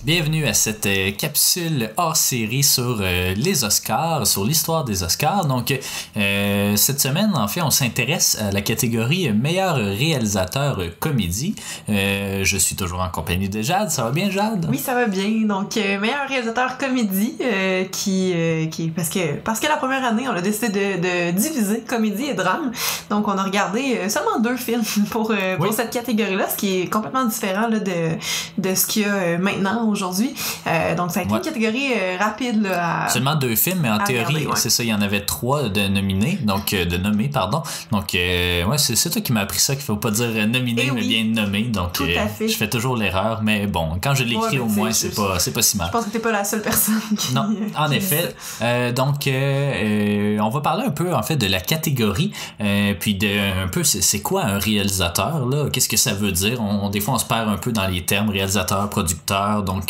Bienvenue à cette capsule hors série sur les Oscars, sur l'histoire des Oscars. Donc, cette semaine, en fait, on s'intéresse à la catégorie meilleur réalisateur comédie. Je suis toujours en compagnie de Jade. Ça va bien, Jade? Oui, ça va bien. Donc, meilleur réalisateur comédie, parce que la première année, on a décidé de diviser comédie et drame. Donc, on a regardé seulement 2 films pour cette catégorie-là, ce qui est complètement différent là, de ce qu'il y a maintenant aujourd'hui. Donc, ça a été une catégorie rapide. Là, seulement 2 films, mais en théorie, regarder, c'est ça, il y en avait 3 de nominés, de nommés, pardon. Donc, c'est toi qui m'as appris ça, qu'il faut pas dire nominé, mais bien nommé. Donc, je fais toujours l'erreur, mais bon, quand je l'écris au moins, c'est pas si mal. Je pense que t'es pas la seule personne qui... Non, en effet. Donc, on va parler un peu, en fait, de la catégorie, puis de un peu, c'est quoi un réalisateur, là? Qu'est-ce que ça veut dire? Des fois, on se perd un peu dans les termes réalisateur, producteur. Donc,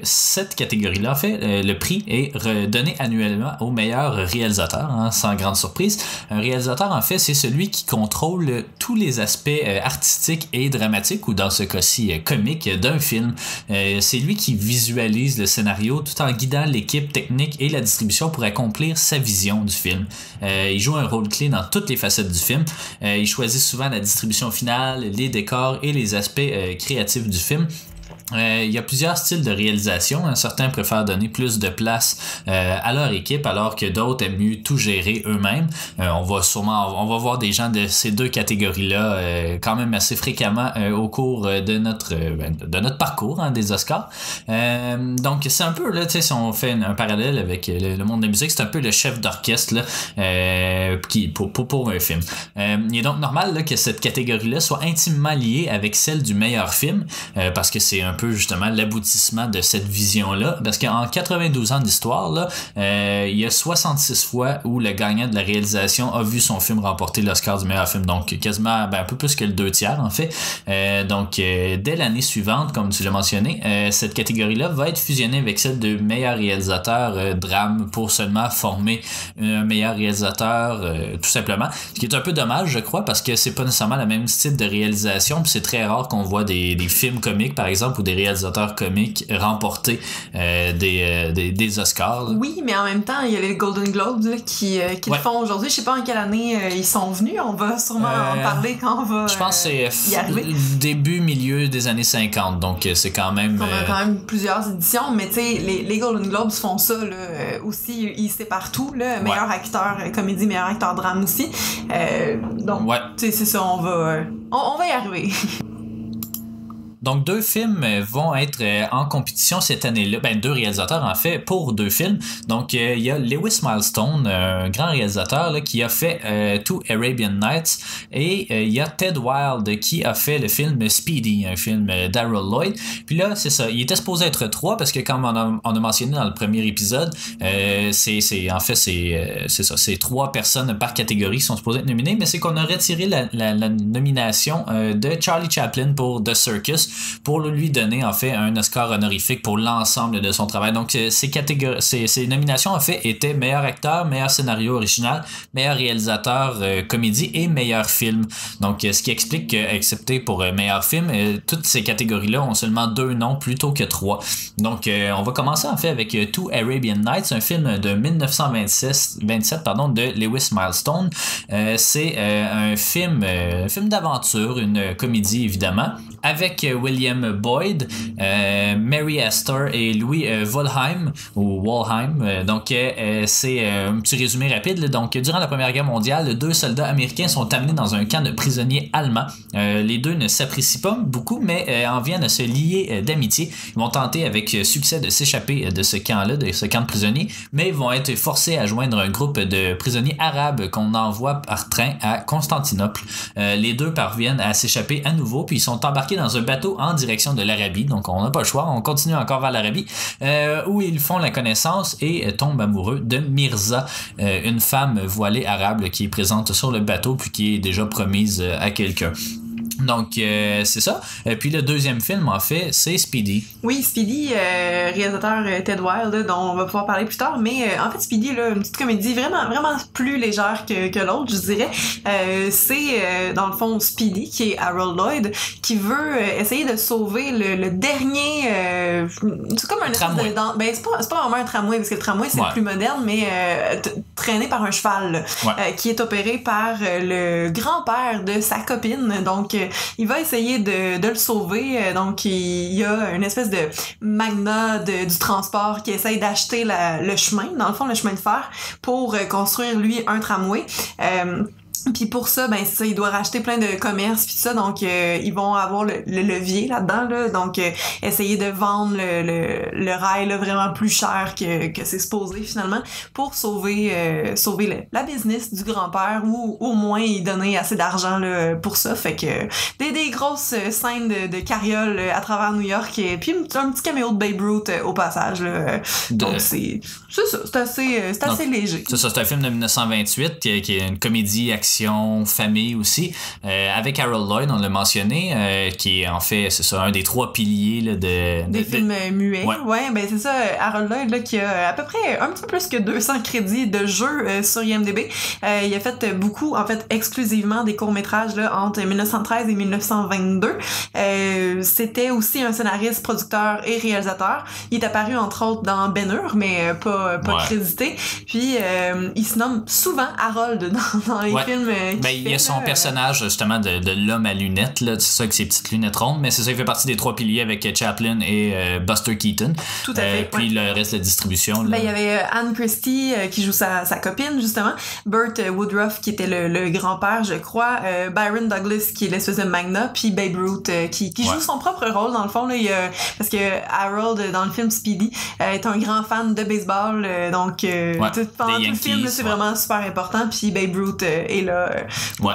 cette catégorie-là, en fait, le prix est redonné annuellement au meilleur réalisateur, hein, sans grande surprise. Un réalisateur, en fait, c'est celui qui contrôle tous les aspects artistiques et dramatiques, ou dans ce cas-ci, comiques, d'un film. C'est lui qui visualise le scénario tout en guidant l'équipe technique et la distribution pour accomplir sa vision du film. Il joue un rôle clé dans toutes les facettes du film. Il choisit souvent la distribution finale, les décors et les aspects créatifs du film. Il y a plusieurs styles de réalisation. Certains préfèrent donner plus de place à leur équipe, alors que d'autres aiment mieux tout gérer eux-mêmes. On va voir des gens de ces 2 catégories-là quand même assez fréquemment au cours de notre parcours, hein, des Oscars. Donc c'est un peu là, tu sais, si on fait un parallèle avec le monde de la musique, c'est un peu le chef d'orchestre là, pour un film. Il est donc normal là, que cette catégorie-là soit intimement liée avec celle du meilleur film, parce que c'est un peu justement l'aboutissement de cette vision-là, parce qu'en 92 ans d'histoire, là, il y a 66 fois où le gagnant de la réalisation a vu son film remporter l'Oscar du meilleur film, donc quasiment un peu plus que le 2/3 en fait. Dès l'année suivante, comme tu l'as mentionné, cette catégorie-là va être fusionnée avec celle de meilleur réalisateur drame pour seulement former un meilleur réalisateur tout simplement, ce qui est un peu dommage je crois, parce que c'est pas nécessairement le même style de réalisation, puis c'est très rare qu'on voit des films comiques par exemple, ou des réalisateurs comiques remporter des Oscars. Là. Oui, mais en même temps, il y a les Golden Globes là, qui le font aujourd'hui. Je sais pas en quelle année ils sont venus. On va sûrement en parler quand on va je pense que c'est début, milieu des années 50. Donc, c'est quand même... On a quand même plusieurs éditions, mais tu sais, les Golden Globes font ça là, aussi. Ils séparent tout. Là, meilleur acteur comédie, meilleur acteur drame aussi. Donc, tu sais, c'est ça. On va y arriver. Donc, 2 films vont être en compétition cette année-là. 2 réalisateurs, en fait, pour 2 films. Donc, il y a Lewis Milestone, un grand réalisateur là, qui a fait Two Arabian Nights. Et il y a Ted Wilde qui a fait le film Speedy, un film d'Harold Lloyd. Puis là, c'est ça. Il était supposé être 3 parce que, comme on a mentionné dans le premier épisode, c'est 3 personnes par catégorie qui sont supposées être nominées. Mais c'est qu'on a retiré la nomination de Charlie Chaplin pour The Circus, pour lui donner en fait un Oscar honorifique pour l'ensemble de son travail. Donc ces nominations en fait étaient meilleur acteur, meilleur scénario original, meilleur réalisateur comédie et meilleur film. Donc ce qui explique que, excepté pour meilleur film, toutes ces catégories-là ont seulement 2 noms plutôt que 3. Donc on va commencer en fait avec Two Arabian Nights, un film de 1927 de Lewis Milestone. C'est un film d'aventure, une comédie évidemment, avec William Boyd, Mary Astor et Louis Wolheim, ou Walheim. Donc, c'est un petit résumé rapide. Là. Donc, durant la Première Guerre mondiale, 2 soldats américains sont amenés dans un camp de prisonniers allemands. Les 2 ne s'apprécient pas beaucoup, mais en viennent à se lier d'amitié. Ils vont tenter avec succès de s'échapper de ce camp-là, de ce camp de prisonniers, mais ils vont être forcés à joindre un groupe de prisonniers arabes qu'on envoie par train à Constantinople. Les 2 parviennent à s'échapper à nouveau, puis ils sont embarqués dans un bateau en direction de l'Arabie. Donc, on n'a pas le choix. On continue encore vers l'Arabie, où ils font la connaissance et tombent amoureux de Mirza, une femme voilée arabe qui est présente sur le bateau puis qui est déjà promise à quelqu'un. Donc, c'est ça. Puis le deuxième film, en fait, c'est Speedy. Oui, Speedy, réalisateur Ted Wilde, dont on va pouvoir parler plus tard. Mais en fait, Speedy, là, une petite comédie vraiment, vraiment plus légère que l'autre, je dirais. C'est, dans le fond, Speedy, qui est Harold Lloyd, qui veut essayer de sauver le dernier... c'est comme un tramway. Ben, c'est pas vraiment un tramway, parce que le tramway, c'est plus moderne, mais traîné par un cheval, qui est opéré par le grand-père de sa copine. Donc, il va essayer de le sauver. Donc, il y a une espèce de magnat du transport qui essaye d'acheter le chemin, dans le fond, le chemin de fer, pour construire, lui, un tramway. Puis pour ça, ben c'est ça, il doit racheter plein de commerces puis tout ça, donc ils vont avoir le levier là-dedans, là, donc essayer de vendre le rail là, vraiment plus cher que c'est supposé finalement, pour sauver la business du grand-père, ou au moins y donner assez d'argent là, pour ça. Fait que des grosses scènes de carriole à travers New York, et puis un petit caméo de Babe Ruth au passage là. Donc c'est ça, c'est assez léger. C'est ça, c'est un film de 1928 qui est une comédie action famille aussi, avec Harold Lloyd, on l'a mentionné, qui est en fait, c'est ça, un des 3 piliers là, des films muets. Ouais, ben c'est ça, Harold Lloyd là, qui a à peu près un petit peu plus que 200 crédits de jeu sur IMDb. Il a fait beaucoup, en fait, exclusivement des courts-métrages là, entre 1913 et 1922. C'était aussi un scénariste, producteur et réalisateur. Il est apparu entre autres dans Ben-Hur, mais pas crédité. Puis il se nomme souvent Harold dans les films. Il y a son personnage justement de l'homme à lunettes, là, c'est ça, avec ses petites lunettes rondes, mais c'est ça, il fait partie des 3 piliers avec Chaplin et Buster Keaton. Tout à fait. Puis le reste de la distribution. Là. Ben, il y avait Anne Christie qui joue sa copine justement, Burt Woodruff qui était le grand-père, je crois, Byron Douglas qui est l'espèce de magnat, puis Babe Ruth qui joue son propre rôle dans le fond là, parce que Harold dans le film Speedy est un grand fan de baseball, donc pendant tout le film là, c'est vraiment super important, puis Babe Ruth est là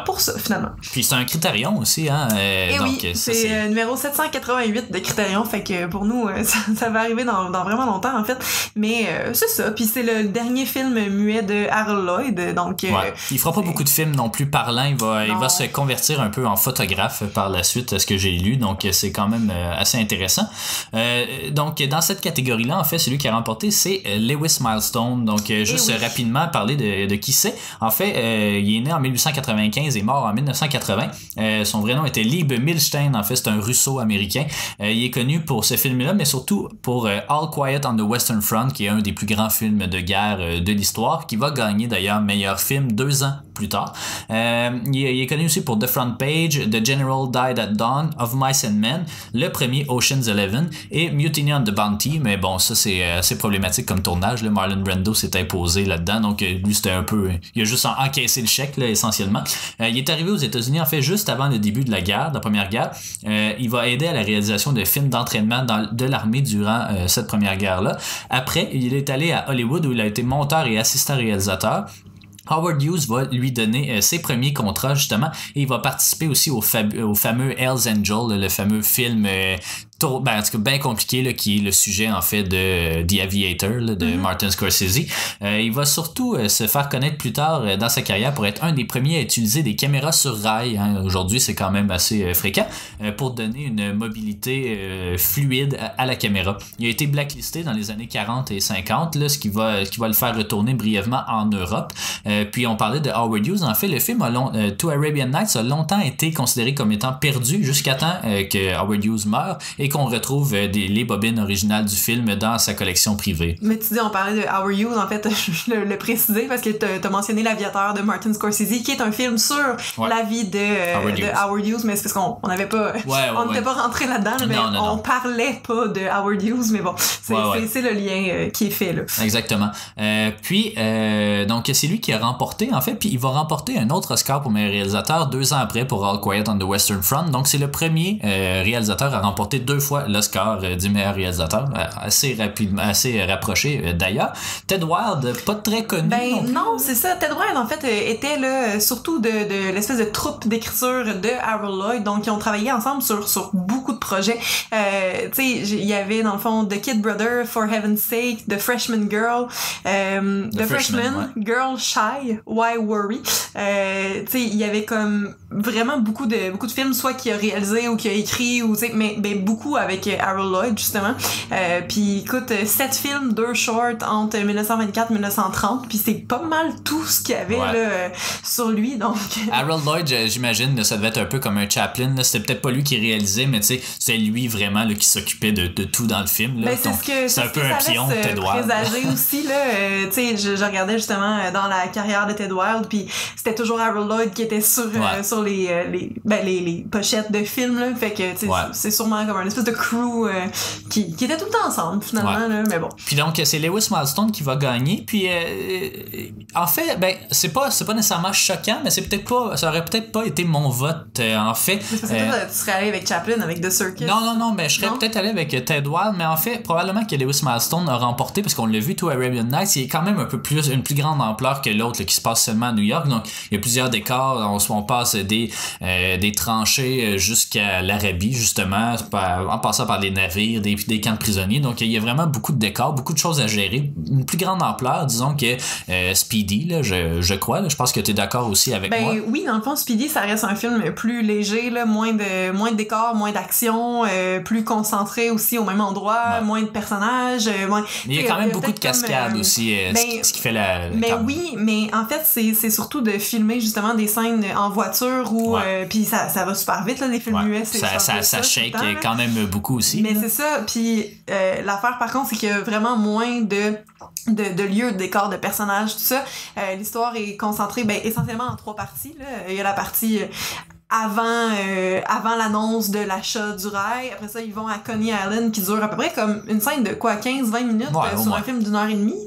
pour ça finalement. Puis c'est un Criterion aussi, hein. Et donc, oui, c'est numéro 788 de Criterion, fait que pour nous ça va arriver dans vraiment longtemps en fait, mais c'est ça. Puis c'est le dernier film muet de Harold Lloyd, donc il fera pas beaucoup de films non plus parlants, il va se convertir un peu en photographe par la suite, à ce que j'ai lu, donc c'est quand même assez intéressant. Donc dans cette catégorie-là, en fait, celui qui a remporté, c'est Lewis Milestone. Donc juste rapidement parler de qui c'est. En fait, il est né en 1895 et mort en 1980. Son vrai nom était Lieb Milstein, en fait, c'est un russo-américain. Il est connu pour ce film-là, mais surtout pour All Quiet on the Western Front, qui est un des plus grands films de guerre de l'histoire, qui va gagner d'ailleurs meilleur film 2 ans plus tard. Il est connu aussi pour The Front Page, The General Died at Dawn, Of Mice and Men, le premier Ocean's 11 et Mutiny on the Bounty, mais bon, ça c'est assez problématique comme tournage. Là. Marlon Brando s'est imposé là-dedans, donc lui c'était un peu... Il a juste encaissé le chèque là, essentiellement. Il est arrivé aux États-Unis en fait juste avant le début de la guerre, de la première guerre. Il va aider à la réalisation de films d'entraînement de l'armée durant cette première guerre-là. Après, il est allé à Hollywood où il a été monteur et assistant réalisateur. Howard Hughes va lui donner ses premiers contrats justement, et il va participer aussi au fameux Hell's Angel, le fameux film en tout cas bien compliqué là, qui est le sujet en fait de The Aviator là, de Martin Scorsese. Il va surtout se faire connaître plus tard dans sa carrière pour être un des premiers à utiliser des caméras sur rail, hein. Aujourd'hui c'est quand même assez fréquent, pour donner une mobilité fluide à la caméra. Il a été blacklisté dans les années 40 et 50 là, ce qui va le faire retourner brièvement en Europe. Puis on parlait de Howard Hughes. En fait, le film To Arabian Nights a longtemps été considéré comme étant perdu jusqu'à temps que Howard Hughes meure et qu'on retrouve les bobines originales du film dans sa collection privée. Mais tu dis, on parlait de Howard Hughes, en fait, je le précisais parce que t'as mentionné L'Aviateur de Martin Scorsese, qui est un film sur la vie de Howard Hughes, mais c'est parce qu'on n'avait pas... on n'était pas rentré là-dedans, mais on parlait pas de Howard Hughes, mais bon, c'est le lien qui est fait, là. Exactement. Puis, donc, c'est lui qui a remporté, en fait, puis il va remporter un autre Oscar pour meilleur réalisateur 2 ans après pour All Quiet on the Western Front. Donc, c'est le premier réalisateur à remporter 2 fois l'Oscar du meilleur réalisateur, assez rapidement, assez rapproché d'ailleurs. Ted Wilde, pas très connu. Non, c'est ça. Ted Wilde, en fait, était là, surtout de l'espèce de troupe d'écriture de Harold Lloyd. Donc, ils ont travaillé ensemble sur beaucoup de projets. Tu sais, il y avait, dans le fond, The Kid Brother, For Heaven's Sake, The Freshman Girl, The Freshman Girl Shy, Why Worry. Tu sais, il y avait comme vraiment beaucoup de films, soit qu'il a réalisé ou qu'il a écrit, ou mais beaucoup avec Harold Lloyd, justement. Puis écoute, 7 films, 2 shorts entre 1924 et 1930, puis c'est pas mal tout ce qu'il y avait là, sur lui. Donc Harold Lloyd, j'imagine, ça devait être un peu comme un Chaplin. Là. C'était peut-être pas lui qui réalisait, mais tu sais, c'est lui vraiment là, qui s'occupait de tout dans le film. Là. Ben, c'est un peu un pion de Ted Wilde. Présager aussi, là. Tu sais, je regardais justement dans la carrière de Ted Wilde, puis c'était toujours Harold Lloyd qui était sur les pochettes de films, là. Fait que, c'est sûrement comme un espèce de crew qui était tout le temps ensemble, finalement, là. Mais bon. Puis donc, c'est Lewis Milestone qui va gagner. Puis, en fait, c'est pas nécessairement choquant, mais ça aurait peut-être pas été mon vote, en fait. Mais parce que tu serais allé avec Chaplin, avec The Circus. Non, mais je serais peut-être allé avec Ted Wilde, mais en fait, probablement que Lewis Milestone a remporté, parce qu'on l'a vu, tout Arabian Nights, il est quand même une plus grande ampleur que l'autre, là, qui se passe seulement à New York. Donc, il y a plusieurs décors. On passe des tranchées jusqu'à l'Arabie, justement, en passant par des navires, des camps de prisonniers. Donc, il y a vraiment beaucoup de décors, beaucoup de choses à gérer. Une plus grande ampleur, disons, que Speedy, là, je crois. Là, je pense que tu es d'accord aussi avec moi. Oui, dans le fond, Speedy, ça reste un film plus léger, là, moins de décors, moins d'action, plus concentré aussi au même endroit, moins de personnages. Mais il y a quand même beaucoup de cascades aussi, ce qui fait la... Oui, mais en fait, c'est surtout de filmer justement des scènes en voiture où puis ça va super vite, là, des films muets. Ça shake quand même beaucoup aussi. Mais c'est ça, puis l'affaire par contre, c'est qu'il y a vraiment moins de lieux, de décors, de personnages, tout ça. L'histoire est concentrée essentiellement en 3 parties. Là. Il y a la partie avant l'annonce de l'achat du rail. Après ça, ils vont à Coney Island qui dure à peu près comme une scène de 15-20 minutes sur un film d'1 heure et demie.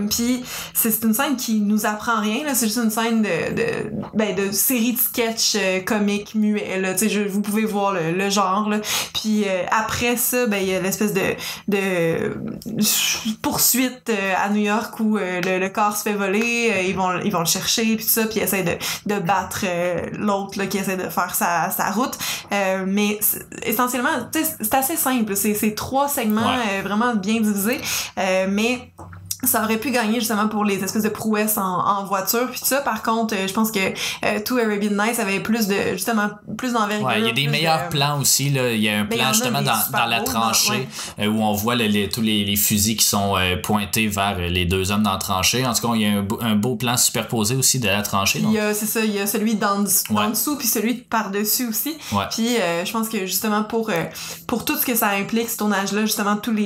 Puis c'est une scène qui nous apprend rien, là. C'est juste une scène de série de sketch comiques muets, là. Tu sais, vous pouvez voir le genre, là. Puis après ça, il y a l'espèce de poursuite à New York où le corps se fait voler, ils vont le chercher, puis tout ça, puis ils essaient de battre l'autre, là, qui essaie de faire sa route. Mais essentiellement, c'est assez simple. C'est 3 segments vraiment bien divisés. Mais ça aurait pu gagner justement pour les espèces de prouesses en voiture puis tout ça. Par contre, je pense que Two Arabian Nights avait plus d'envergure. Il y a des meilleurs plans aussi, là. Il y a un plan justement dans la tranchée où on voit tous les fusils qui sont pointés vers les 2 hommes dans la tranchée. En tout cas, il y a un beau plan superposé aussi de la tranchée. C'est ça, il y a celui d'en dessous puis celui de par-dessus aussi. Puis je pense que justement pour tout ce que ça implique, ce tournage-là, justement toutes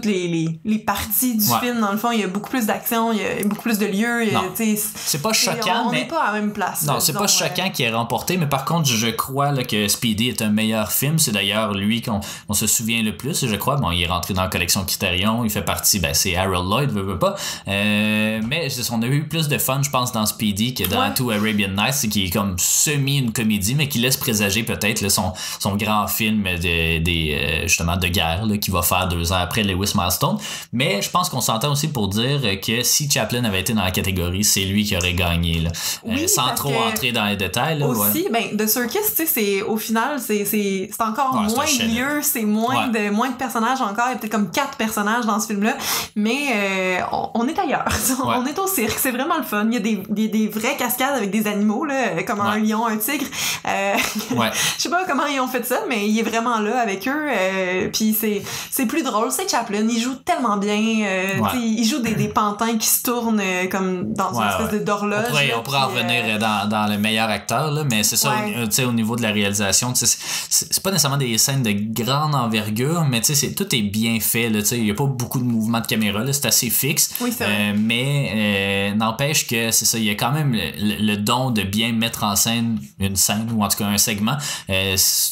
les parties du film, dans le fond, il y a beaucoup plus d'action, il y a beaucoup plus de lieux. C'est pas choquant, on n'est pas à la même place. Non, c'est pas choquant qu'il ait remporté, mais par contre, je crois là, que Speedy est un meilleur film. C'est d'ailleurs lui qu'on se souvient le plus, je crois. Bon, il est rentré dans la collection Criterion, il fait partie, c'est Harold Lloyd, veut pas. Mais on a eu plus de fun, je pense, dans Speedy que dans Two Arabian Nights, qui est comme semi une comédie, mais qui laisse présager peut-être là, son grand film justement de guerre là, qu'il va faire 2 ans après Lewis Milestone. Mais je pense qu'on s'entend aussi pour dire que si Chaplin avait été dans la catégorie, c'est lui qui aurait gagné, là. Sans trop entrer dans les détails, là. Aussi, The Circus, tu sais, au final, c'est encore moins de lieux, c'est moins de personnages encore. Il y a peut-être comme 4 personnages dans ce film-là, mais on est ailleurs. On est au cirque, c'est vraiment le fun. Il y a des vraies cascades avec des animaux, là, comme un lion, un tigre. Je sais pas comment ils ont fait ça, mais il est vraiment là avec eux. Puis c'est plus drôle. C'est Chaplin, il joue tellement bien. Il joue des pantins qui se tournent comme dans une espèce d'horloge. On pourrait en revenir dans le meilleur acteur, là, mais c'est ça, au niveau de la réalisation, c'est pas nécessairement des scènes de grande envergure, mais tout est bien fait. Il n'y a pas beaucoup de mouvements de caméra, là, c'est assez fixe. Oui, c'est vrai. Mais n'empêche que c'est ça, il y a quand même le don de bien mettre en scène une scène, ou en tout cas un segment.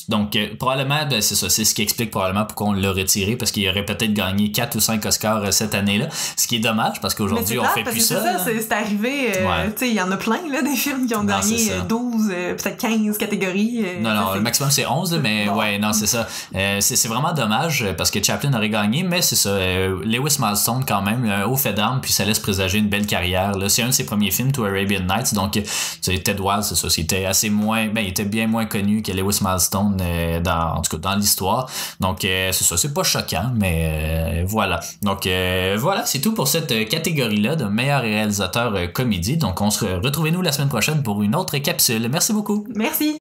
Donc, probablement, c'est ça, c'est ce qui explique probablement pourquoi on l'a retiré, parce qu'il aurait peut-être gagné 4 ou 5 Oscars cette année-là, ce qui est dommage parce qu'aujourd'hui on fait plus ça. C'est arrivé, il y en a plein là, des films qui ont gagné 12, peut-être 15 catégories. Non, le maximum c'est 11, mais non, c'est ça. C'est vraiment dommage parce que Chaplin aurait gagné, mais c'est ça. Lewis Milestone quand même, un haut fait d'armes, puis ça laisse présager une belle carrière. Là. C'est un de ses premiers films, To Arabian Nights, donc Ted Wilde, c'est ça, c'était il était bien moins connu que Lewis Milestone en tout cas dans l'histoire. Donc c'est ça, c'est pas choquant, mais voilà. Donc Voilà, c'est tout pour cette catégorie-là de meilleur réalisateur comédie. Donc, retrouvez-nous la semaine prochaine pour une autre capsule. Merci beaucoup. Merci.